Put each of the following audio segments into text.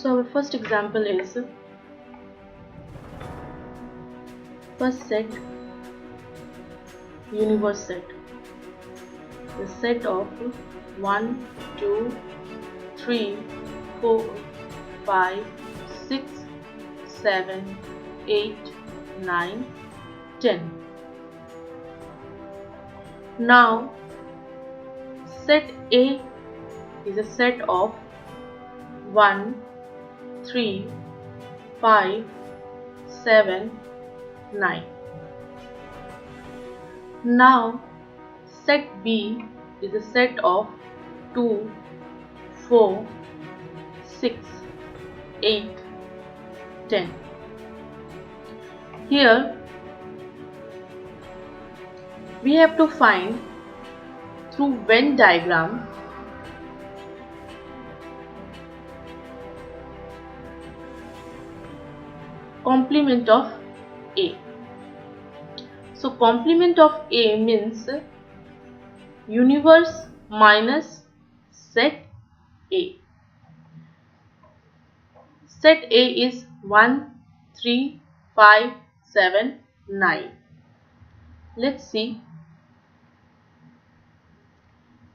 So our first example is first set, universe set. The set of 1, 2, 3, 4, 5, 6, 7, 8, 9, 10. Now set A is a set of 1, 3, 5, 7, 9. Now set B is a set of 2, 4, 6, 8, 10. Here we have to find through Venn diagram complement of A. So complement of A means universe minus set A. Set A is 1, 3, 5, 7, 9. Let's see.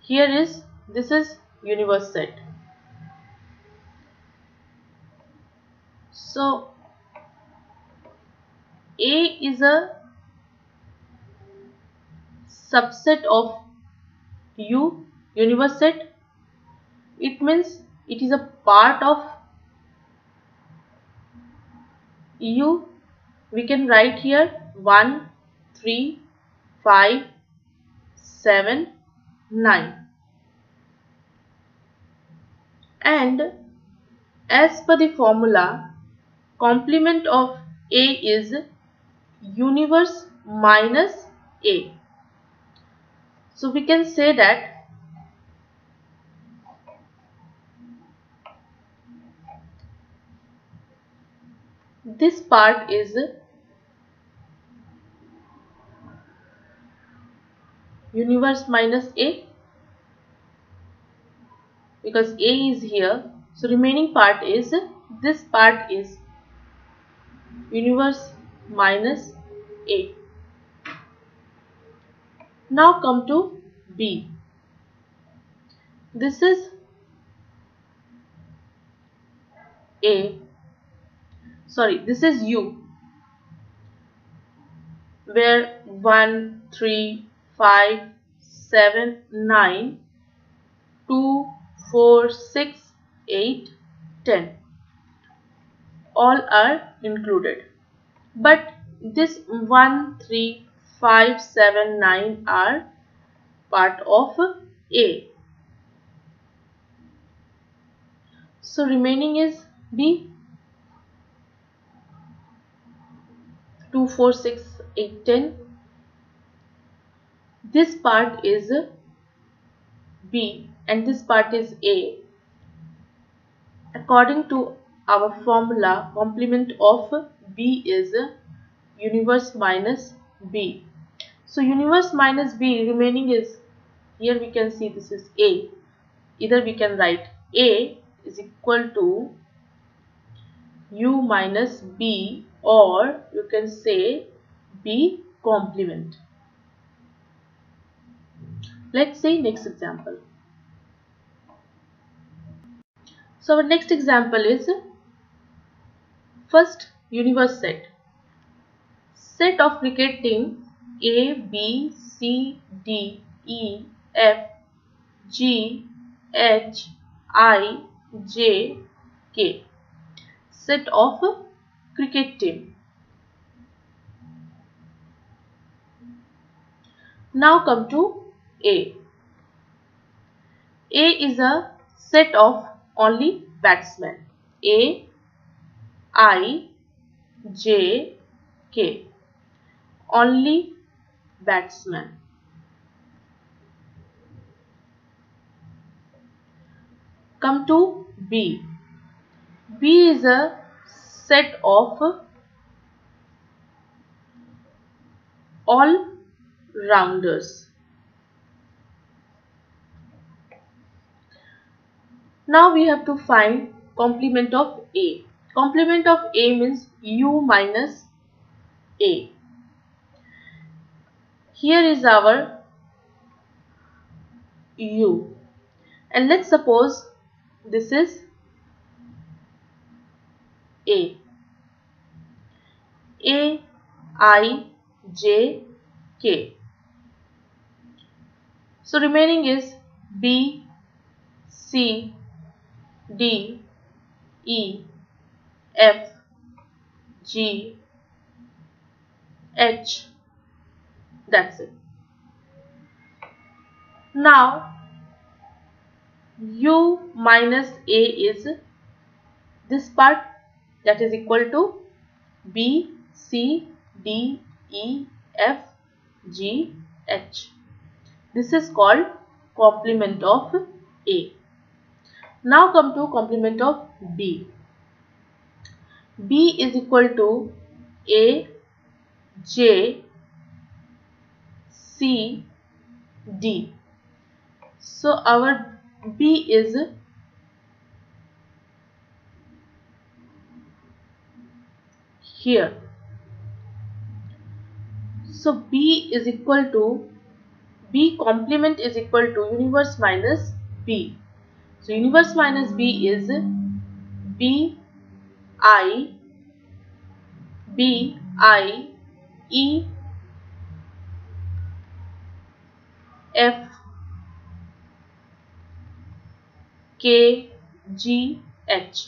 This is universe set. So A is a subset of universe set. It means it is a part of U. We can write here 1, 3, 5, 7, 9. And as per the formula, complement of A is universe minus A. So we can say that this part is universe minus A, because A is here. So remaining part is, this part is universe minus A. Now come to B. This is this is U, where 1, 3, 5, 7, 9, 2, 4, 6, 8, 10 all are included. But this 1, 3, 5, 7, 9 are part of A. So remaining is B. 2, 4, 6, 8, 10. This part is B and this part is A. According to our formula, complement of B is universe minus B. So universe minus B, remaining is, here we can see this is A. Either we can write A is equal to U minus B, or you can say B complement. Let's see next example. So our next example is first universe set. Set of recurring A, B, C, D, E, F, G, H, I, J, K. Set of cricket team. Now come to A. A is a set of only batsmen. A, I, J, K. Only batsmen. Come to B. B is a set of all rounders. Now we have to find complement of A. Complement of A means U minus A. Here is our U, and let's suppose this is A. A, I, J, K. So remaining is B, C, D, E, F, G, H. That's it. Now U minus A is this part, that is equal to B, C, D, E, F, G, H. This is called complement of A. Now come to complement of B. B is equal to A, J, C, D. So our B is here. So B is equal to, B complement is equal to universe minus B. So universe minus B is B, I, E, F, K, G, H.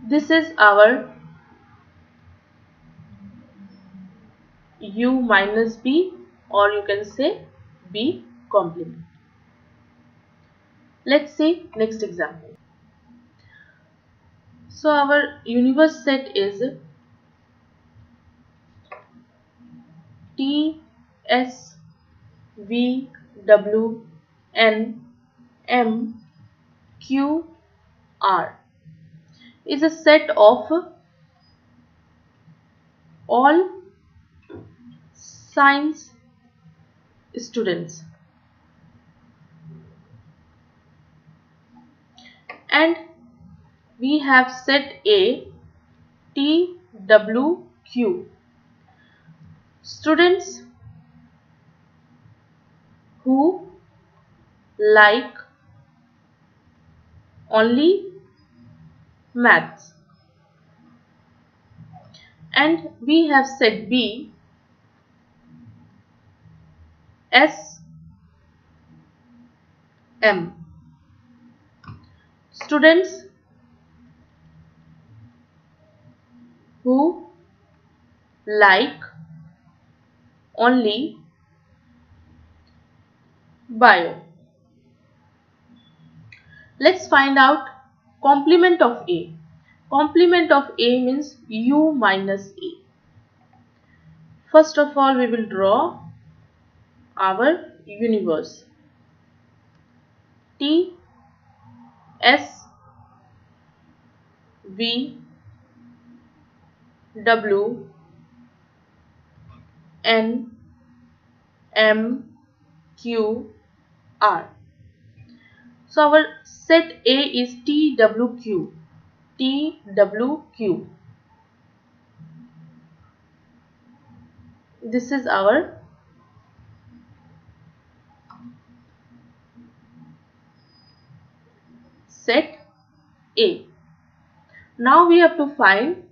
This is our U minus B, or you can say B complement. Let's see next example. So our universe set is T, S, V, W, N, M, Q, R. Is a set of all science students, and we have set A, T, W, Q. Students who like only maths, and we have set B, S, M. Students who like only bio. Let's find out complement of A. Complement of A means U minus A. First of all, we will draw our universe. T, S, V, W, N, M, Q, R. So our set A is T, W, Q. T, W, Q. This is our set A. Now we have to find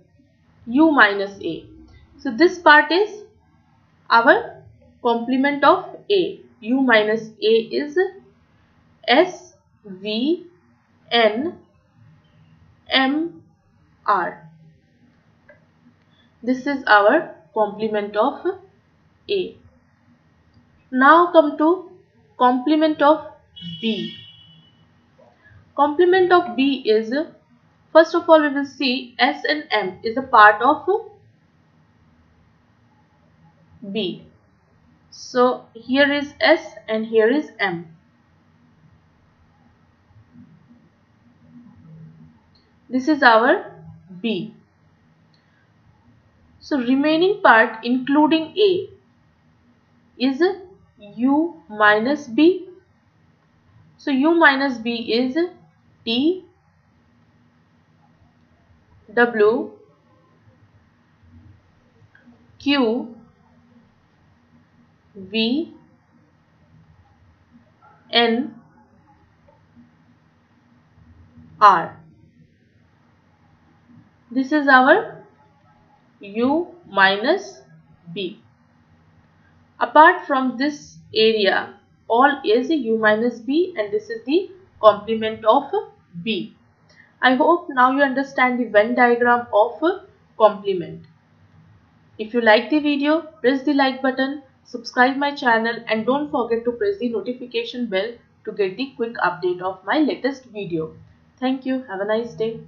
U minus A. So this part is our complement of A. U minus A is S, V, N, M, R. This is our complement of A. Now come to complement of B. Complement of B is, first of all we will see S and M is a part of B. So here is S and here is M. This is our B. So remaining part including A is U minus B. So U minus B is T W Q V N R. This is our U minus B. Apart from this area, all is U minus B, and this is the complement of B. I hope now you understand the Venn diagram of complement. If you like the video, press the like button, subscribe my channel, and don't forget to press the notification bell to get the quick update of my latest video. Thank you. Have a nice day.